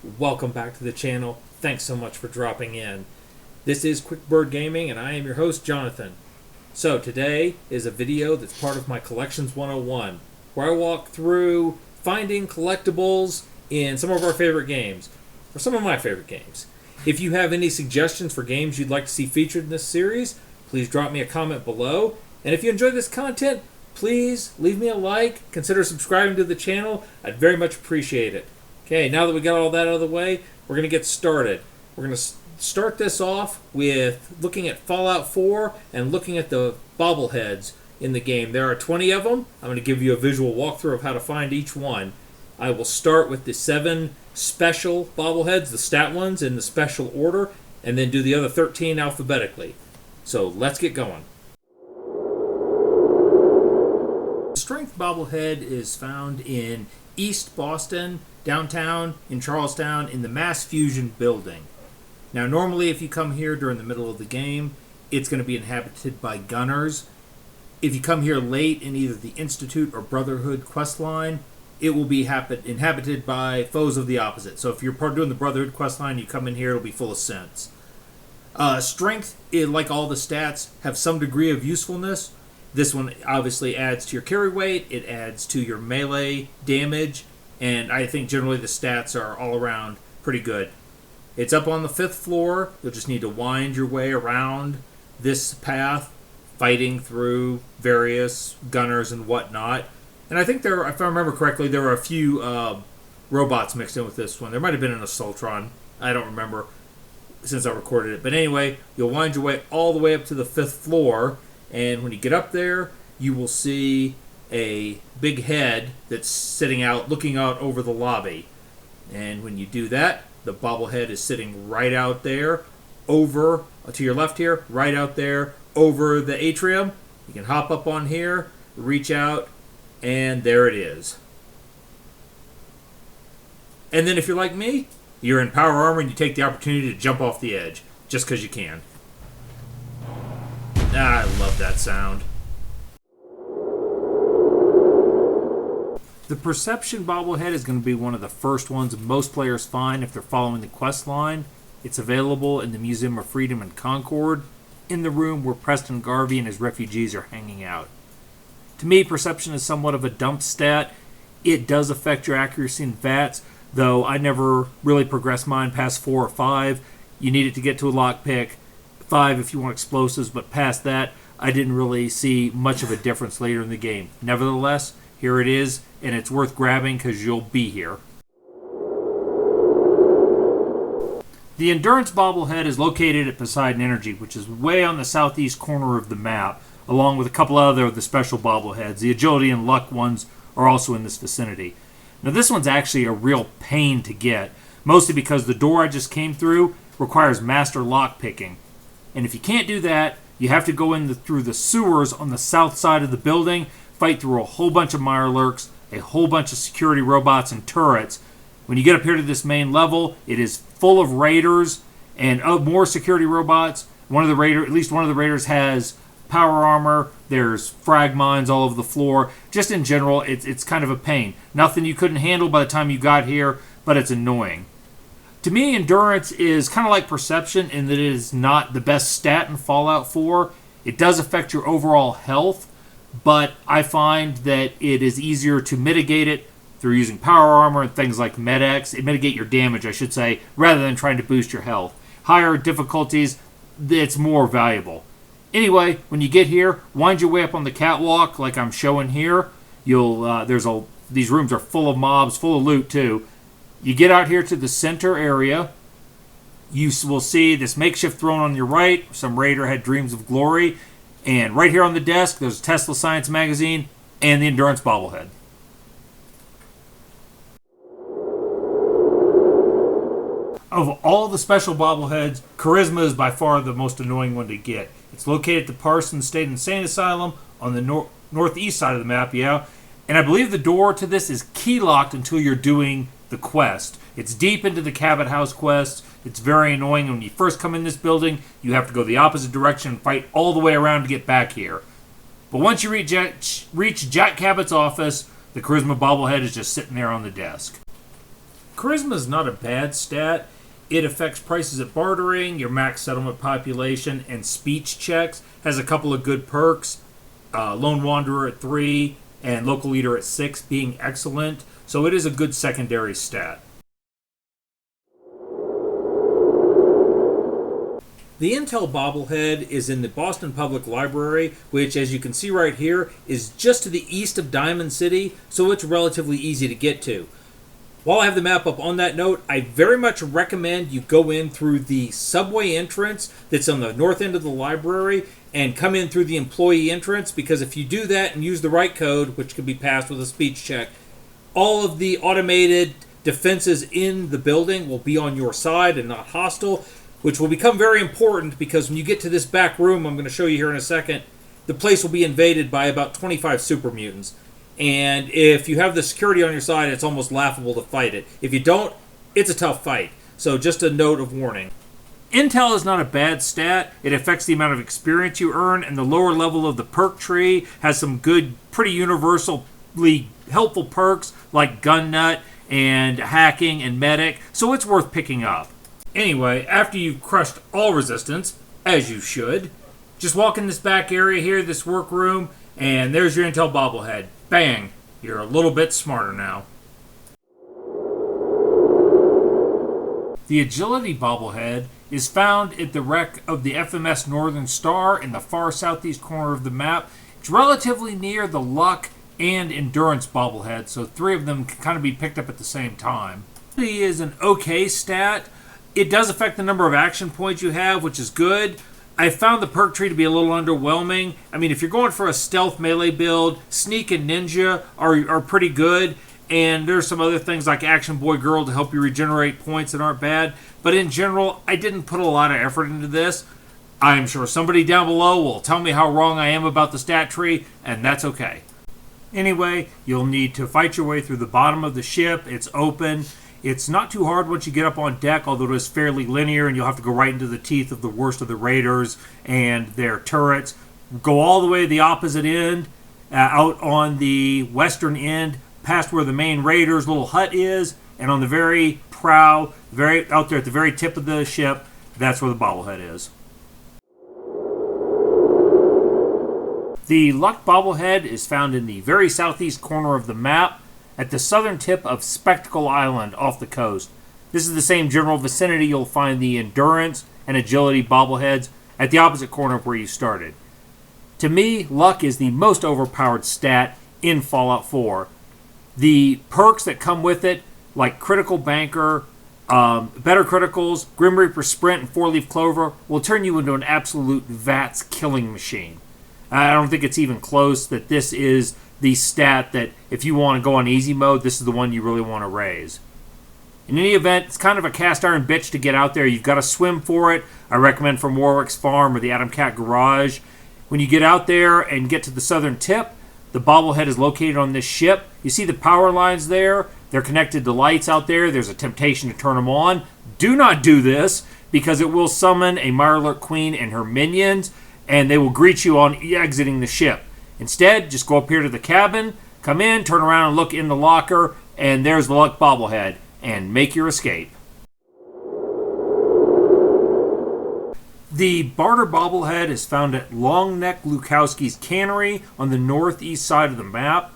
welcome back to the channel. Thanks so much for dropping in. This is Quick Bird Gaming and I am your host Jonathan. So today is a video that's part of my Collections 101 where I walk through finding collectibles in some of our favorite games, or some of my favorite games. If you have any suggestions for games you'd like to see featured in this series, please drop me a comment below. And if you enjoy this content, please leave me a like, consider subscribing to the channel. I'd very much appreciate it. Okay, now that we got all that out of the way, we're going to get started. We're going to start this off with looking at Fallout 4 and looking at the bobbleheads in the game. There are 20 of them. I'm going to give you a visual walkthrough of how to find each one. I will start with the 7 special bobbleheads, the stat ones, in the special order, and then do the other 13 alphabetically. So let's get going. The Strength bobblehead is found in East Boston, downtown, in Charlestown, in the Mass Fusion building. Now, normally if you come here during the middle of the game, it's going to be inhabited by gunners. If you come here late in either the Institute or Brotherhood quest line, it will be inhabited by foes of the opposite. So if you're doing the Brotherhood quest line, you come in here, it'll be full of sense. Strength, like all the stats, have some degree of usefulness. This one obviously adds to your carry weight, it adds to your melee damage, and I think generally the stats are all around pretty good. It's up on the 5th floor. You'll just need to wind your way around this path, fighting through various gunners and whatnot. And I think if I remember correctly, there were a few robots mixed in with this one. There might have been an Assaultron. I don't remember since I recorded it. But anyway, you'll wind your way all the way up to the 5th floor. And when you get up there, you will see a big head that's sitting out, looking out over the lobby. And when you do that, the bobblehead is sitting right out there, over to your left here, right out there, over the atrium. You can hop up on here, reach out, and there it is. And then if you're like me, you're in power armor and you take the opportunity to jump off the edge, just because you can. I love that sound. The Perception bobblehead is going to be one of the first ones most players find if they're following the quest line. It's available in the Museum of Freedom in Concord, in the room where Preston Garvey and his refugees are hanging out. To me, Perception is somewhat of a dump stat. It does affect your accuracy in VATS, though I never really progressed mine past 4 or 5. You need it to get to a lockpick. 5 if you want explosives, but past that, I didn't really see much of a difference later in the game. Nevertheless, here it is, and it's worth grabbing because you'll be here. The Endurance bobblehead is located at Poseidon Energy, which is way on the southeast corner of the map, along with a couple other of the special bobbleheads. The Agility and Luck ones are also in this vicinity. Now this one's actually a real pain to get, mostly because the door I just came through requires master lockpicking. And if you can't do that, you have to go in through the sewers on the south side of the building, fight through a whole bunch of Mirelurks, a whole bunch of security robots and turrets. When you get up here to this main level, it is full of raiders and more security robots. At least one of the raiders has power armor. There's frag mines all over the floor. Just in general, it's kind of a pain. Nothing you couldn't handle by the time you got here, but it's annoying. To me, Endurance is kind of like Perception in that it is not the best stat in Fallout 4. It does affect your overall health, but I find that it is easier to mitigate it through using power armor and things like Med-X. Mitigate your damage, I should say, rather than trying to boost your health. Higher difficulties, it's more valuable. Anyway, when you get here, wind your way up on the catwalk like I'm showing here. These rooms are full of mobs, full of loot too. You get out here to the center area. You will see this makeshift throne on your right. Some raider had dreams of glory. And right here on the desk, there's a Tesla Science magazine and the Endurance bobblehead. Of all the special bobbleheads, Charisma is by far the most annoying one to get. It's located at the Parsons State Insane Asylum on the northeast side of the map, yeah. And I believe the door to this is key locked until you're doing the quest. It's deep into the Cabot House quest. It's very annoying. When you first come in this building, you have to go the opposite direction and fight all the way around to get back here. But once you reach Jack Cabot's office, the Charisma bobblehead is just sitting there on the desk. Charisma is not a bad stat. It affects prices at bartering, your max settlement population, and speech checks. Has a couple of good perks. Lone Wanderer at 3 and Local Leader at 6 being excellent. So it is a good secondary stat. The Intel bobblehead is in the Boston Public Library, which, as you can see right here, is just to the east of Diamond City, so it's relatively easy to get to. While I have the map up on that note, I very much recommend you go in through the subway entrance that's on the north end of the library and come in through the employee entrance, because if you do that and use the right code, which can be passed with a speech check, all of the automated defenses in the building will be on your side and not hostile, which will become very important because when you get to this back room I'm going to show you here in a second, the place will be invaded by about 25 super mutants. And if you have the security on your side, it's almost laughable to fight it. If you don't, it's a tough fight. So just a note of warning. Intel is not a bad stat. It affects the amount of experience you earn, and the lower level of the perk tree has some good, pretty universally helpful perks like Gun Nut and Hacking and Medic, so it's worth picking up. Anyway, after you've crushed all resistance, as you should, just walk in this back area here, this workroom, and there's your Intel bobblehead. Bang! You're a little bit smarter now. The Agility bobblehead is found at the wreck of the FMS Northern Star in the far southeast corner of the map. It's relatively near the Luck and Endurance bobblehead, so 3 of them can kind of be picked up at the same time. It is an okay stat. It does affect the number of action points you have, which is good. I found the perk tree to be a little underwhelming. I mean, if you're going for a stealth melee build, Sneak and Ninja are pretty good, and there's some other things like Action Boy Girl to help you regenerate points that aren't bad. But in general, I didn't put a lot of effort into this. I'm sure somebody down below will tell me how wrong I am about the stat tree, and that's okay. Anyway, you'll need to fight your way through the bottom of the ship. It's open. It's not too hard once you get up on deck, although it is fairly linear, and you'll have to go right into the teeth of the worst of the raiders and their turrets. Go all the way to the opposite end, out on the western end, past where the main raiders' little hut is, and on the very prow, out there at the very tip of the ship, that's where the bobblehead is. The Luck bobblehead is found in the very southeast corner of the map, at the southern tip of Spectacle Island off the coast. This is the same general vicinity you'll find the Endurance and Agility bobbleheads at the opposite corner of where you started. To me, Luck is the most overpowered stat in Fallout 4. The perks that come with it, like Critical Banker, Better Criticals, Grim Reaper Sprint, and 4-Leaf Clover, will turn you into an absolute VATS killing machine. I don't think it's even close that this is the stat that if you want to go on easy mode, this is the one you really want to raise. In any event, it's kind of a cast iron bitch to get out there. You've got to swim for it. I recommend from Warwick's Farm or the Adam Cat Garage. When you get out there and get to the southern tip, the bobblehead is located on this ship. You see the power lines there. They're connected to lights out there. There's a temptation to turn them on. Do not do this, because it will summon a Mirelurk Queen and her minions, and they will greet you on exiting the ship. Instead, just go up here to the cabin, come in, turn around and look in the locker, and there's the Luck bobblehead, and make your escape. The Barter bobblehead is found at Longneck Lukowski's Cannery on the northeast side of the map.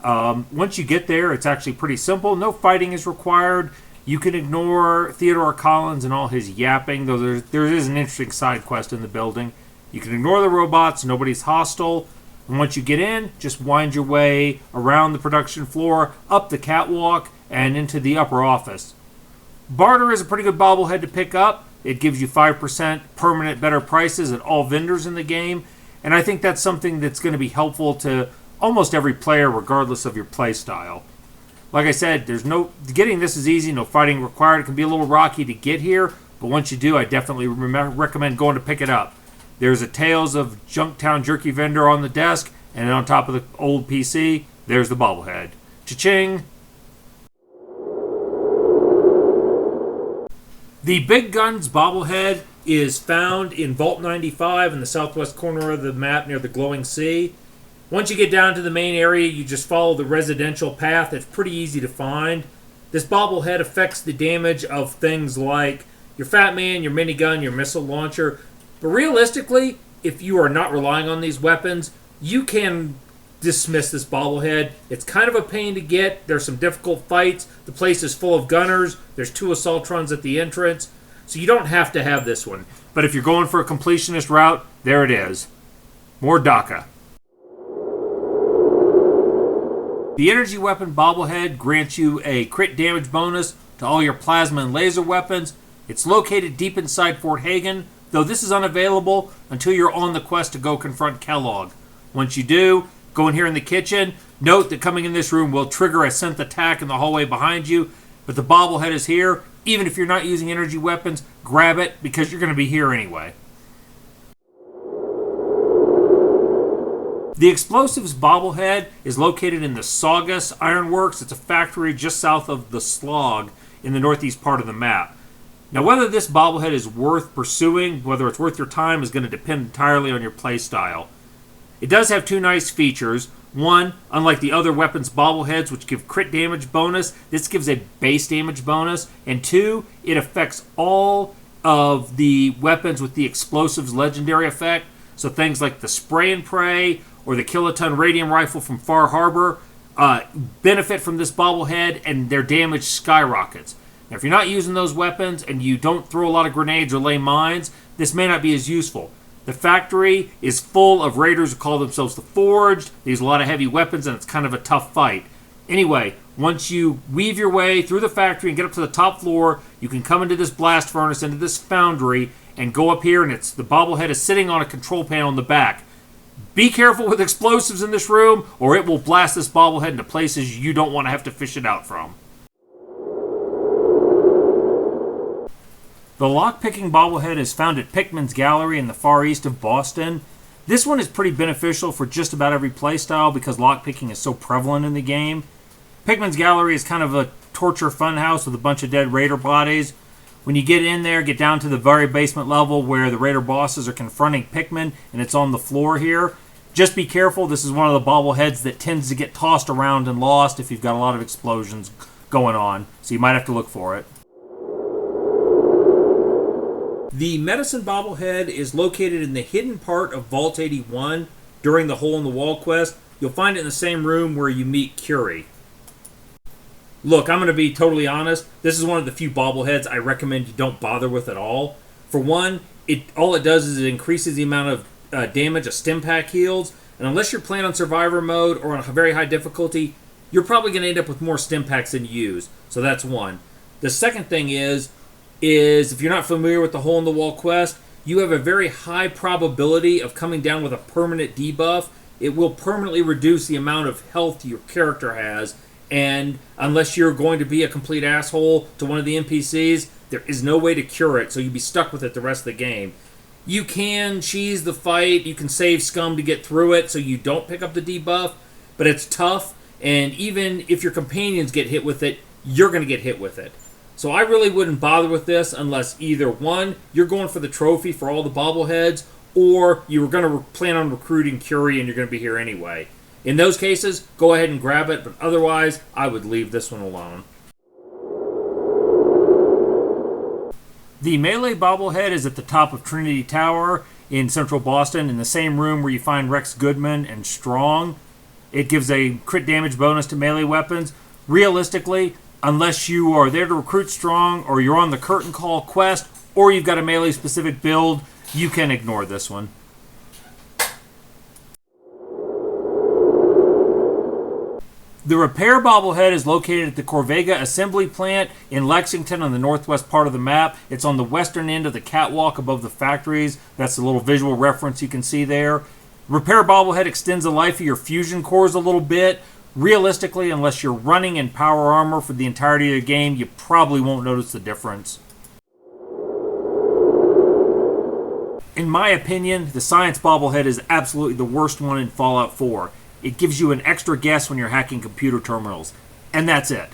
Once you get there, it's actually pretty simple. No fighting is required. You can ignore Theodore Collins and all his yapping, though there is an interesting side quest in the building. You can ignore the robots. Nobody's hostile. And once you get in, just wind your way around the production floor, up the catwalk, and into the upper office. Barter is a pretty good bobblehead to pick up. It gives you 5% permanent better prices at all vendors in the game, and I think that's something that's going to be helpful to almost every player regardless of your play style. Like I said, getting this is easy, no fighting required. It can be a little rocky to get here, but once you do, I definitely recommend going to pick it up. There's a Tales of Junktown Jerky vendor on the desk, and on top of the old PC, there's the bobblehead. Cha-ching! The Big Guns bobblehead is found in Vault 95 in the southwest corner of the map near the glowing sea. Once you get down to the main area, you just follow the residential path. It's pretty easy to find. This bobblehead affects the damage of things like your Fat Man, your minigun, your missile launcher. But realistically, if you are not relying on these weapons, you can dismiss this bobblehead. It's kind of a pain to get. There's some difficult fights. The place is full of gunners. There's 2 assaultrons at the entrance. So you don't have to have this one. But if you're going for a completionist route, there it is. More DACA. The energy weapon bobblehead grants you a crit damage bonus to all your plasma and laser weapons. It's located deep inside Fort Hagen, though this is unavailable until you're on the quest to go confront Kellogg. Once you do, go in here in the kitchen. Note that coming in this room will trigger a synth attack in the hallway behind you, but the bobblehead is here. Even if you're not using energy weapons, grab it because you're going to be here anyway. The explosives bobblehead is located in the Saugus Ironworks. It's a factory just south of the Slog in the northeast part of the map. Now, whether this bobblehead is worth pursuing, whether it's worth your time, is going to depend entirely on your playstyle. It does have 2 nice features. One, unlike the other weapons bobbleheads, which give crit damage bonus, this gives a base damage bonus. And 2, it affects all of the weapons with the explosives legendary effect. So things like the spray and pray or the kiloton radium rifle from Far Harbor benefit from this bobblehead, and their damage skyrockets. Now, if you're not using those weapons and you don't throw a lot of grenades or lay mines, this may not be as useful. The factory is full of raiders who call themselves the Forged. They use a lot of heavy weapons, and it's kind of a tough fight. Anyway, once you weave your way through the factory and get up to the top floor, you can come into this blast furnace, into this foundry, and go up here, and the bobblehead is sitting on a control panel in the back. Be careful with explosives in this room, or it will blast this bobblehead into places you don't want to have to fish it out from. The lockpicking bobblehead is found at Pickman's Gallery in the far east of Boston. This one is pretty beneficial for just about every playstyle because lockpicking is so prevalent in the game. Pickman's Gallery is kind of a torture funhouse with a bunch of dead raider bodies. When you get in there, get down to the very basement level where the raider bosses are confronting Pickman, and it's on the floor here. Just be careful, this is one of the bobbleheads that tends to get tossed around and lost if you've got a lot of explosions going on, so you might have to look for it. The medicine bobblehead is located in the hidden part of Vault 81 during the Hole in the Wall quest. You'll find it in the same room where you meet Curie. Look, I'm going to be totally honest. This is one of the few bobbleheads I recommend you don't bother with at all. For one, all it does is it increases the amount of damage a stim pack heals, and unless you're playing on survivor mode or on a very high difficulty, you're probably going to end up with more stim packs than you use. So that's one. The second thing is if you're not familiar with the Hole in the Wall quest, you have a very high probability of coming down with a permanent debuff. It will permanently reduce the amount of health your character has, and unless you're going to be a complete asshole to one of the NPCs, there is no way to cure it, so you'll be stuck with it the rest of the game. You can cheese the fight, you can save scum to get through it so you don't pick up the debuff, but it's tough, and even if your companions get hit with it, you're going to get hit with it. So I really wouldn't bother with this unless either one, you're going for the trophy for all the bobbleheads, or you were going to plan on recruiting Curie and you're going to be here anyway. In those cases, go ahead and grab it, but otherwise, I would leave this one alone. The melee bobblehead is at the top of Trinity Tower in central Boston, in the same room where you find Rex Goodman and Strong. It gives a crit damage bonus to melee weapons. Realistically, unless you are there to recruit Strong, or you're on the Curtain Call quest, or you've got a melee-specific build, you can ignore this one. The repair bobblehead is located at the Corvega Assembly Plant in Lexington on the northwest part of the map. It's on the western end of the catwalk above the factories. That's a little visual reference you can see there. Repair bobblehead extends the life of your fusion cores a little bit. Realistically, unless you're running in power armor for the entirety of the game, you probably won't notice the difference. In my opinion, the science bobblehead is absolutely the worst one in Fallout 4. It gives you an extra guess when you're hacking computer terminals. And that's it.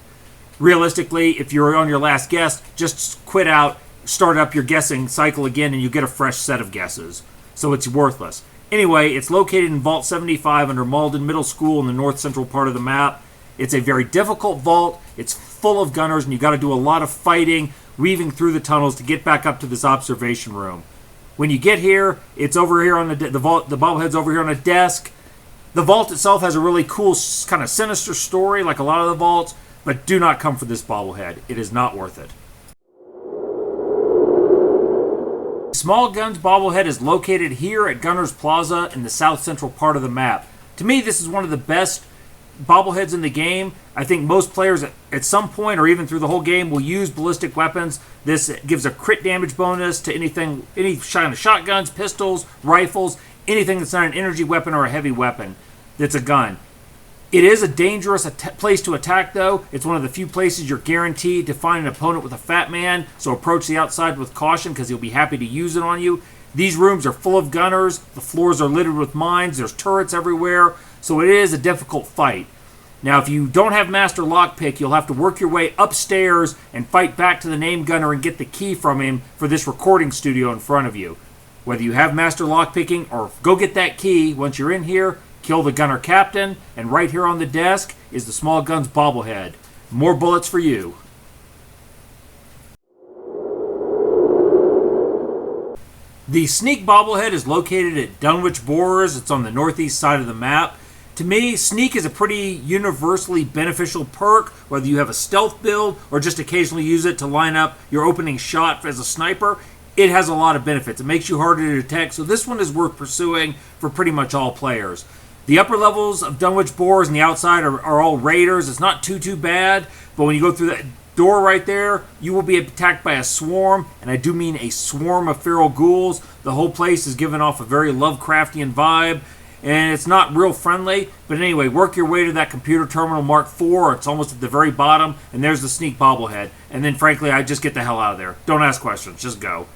Realistically, if you're on your last guess, just quit out, start up your guessing cycle again, and you get a fresh set of guesses. So it's worthless. Anyway, it's located in Vault 75 under Malden Middle School in the north central part of the map. It's a very difficult vault. It's full of gunners, and you got to do a lot of fighting, weaving through the tunnels to get back up to this observation room. When you get here, it's over here on the vault. The bobblehead's over here on a desk. The vault itself has a really cool, kind of sinister story, like a lot of the vaults, but do not come for this bobblehead. It is not worth it. Small Guns bobblehead is located here at Gunner's Plaza in the south central part of the map. To me, this is one of the best bobbleheads in the game. I think most players at some point or even through the whole game will use ballistic weapons. This gives a crit damage bonus to any kind of shotguns, pistols, rifles, anything that's not an energy weapon or a heavy weapon that's a gun. It is a dangerous place to attack, though. It's one of the few places you're guaranteed to find an opponent with a fat man, so approach the outside with caution because he'll be happy to use it on you. These rooms are full of gunners. The floors are littered with mines. There's turrets everywhere, so it is a difficult fight. Now, if you don't have Master Lockpick, you'll have to work your way upstairs and fight back to the named gunner and get the key from him for this recording studio in front of you. Whether you have Master Lockpicking or go get that key once you're in here, kill the gunner captain, and right here on the desk is the Small Guns bobblehead. More bullets for you. The Sneak bobblehead is located at Dunwich Borers. It's on the northeast side of the map. To me, Sneak is a pretty universally beneficial perk, whether you have a stealth build or just occasionally use it to line up your opening shot as a sniper. It has a lot of benefits. It makes you harder to detect, so this one is worth pursuing for pretty much all players. The upper levels of Dunwich Borers and the outside are all raiders. It's not too bad, but when you go through that door right there, you will be attacked by a swarm, and I do mean a swarm of feral ghouls. The whole place is giving off a very Lovecraftian vibe, and it's not real friendly. But anyway, work your way to that computer terminal Mark IV. It's almost at the very bottom, and there's the Sneak bobblehead. And then, frankly, I just get the hell out of there. Don't ask questions. Just go.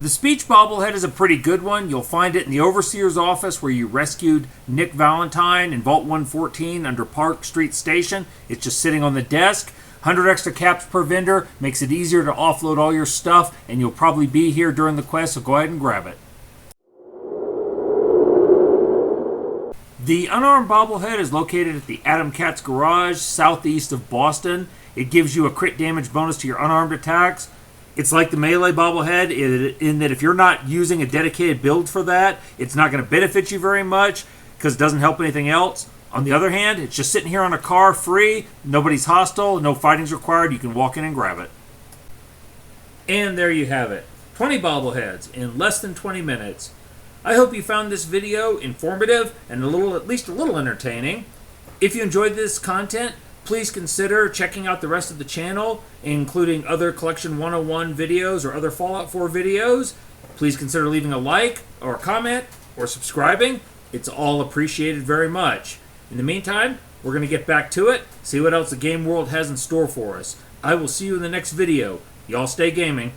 The Speech bobblehead is a pretty good one. You'll find it in the Overseer's office where you rescued Nick Valentine in Vault 114 under Park Street Station. It's just sitting on the desk. 100 extra caps per vendor makes it easier to offload all your stuff, and you'll probably be here during the quest, so go ahead and grab it. The Unarmed bobblehead is located at the Adam Katz Garage, southeast of Boston. It gives you a crit damage bonus to your unarmed attacks. It's like the melee bobblehead in that if you're not using a dedicated build for that, it's not going to benefit you very much because it doesn't help anything else. On the other hand, it's just sitting here on a car free. Nobody's hostile. No fighting's required. You can walk in and grab it. And there you have it. 20 bobbleheads in less than 20 minutes. I hope you found this video informative and at least a little entertaining. If you enjoyed this content, please consider checking out the rest of the channel, including other Collection 101 videos or other Fallout 4 videos. Please consider leaving a like or a comment or subscribing. It's all appreciated very much. In the meantime, we're going to get back to it, see what else the game world has in store for us. I will see you in the next video. Y'all stay gaming.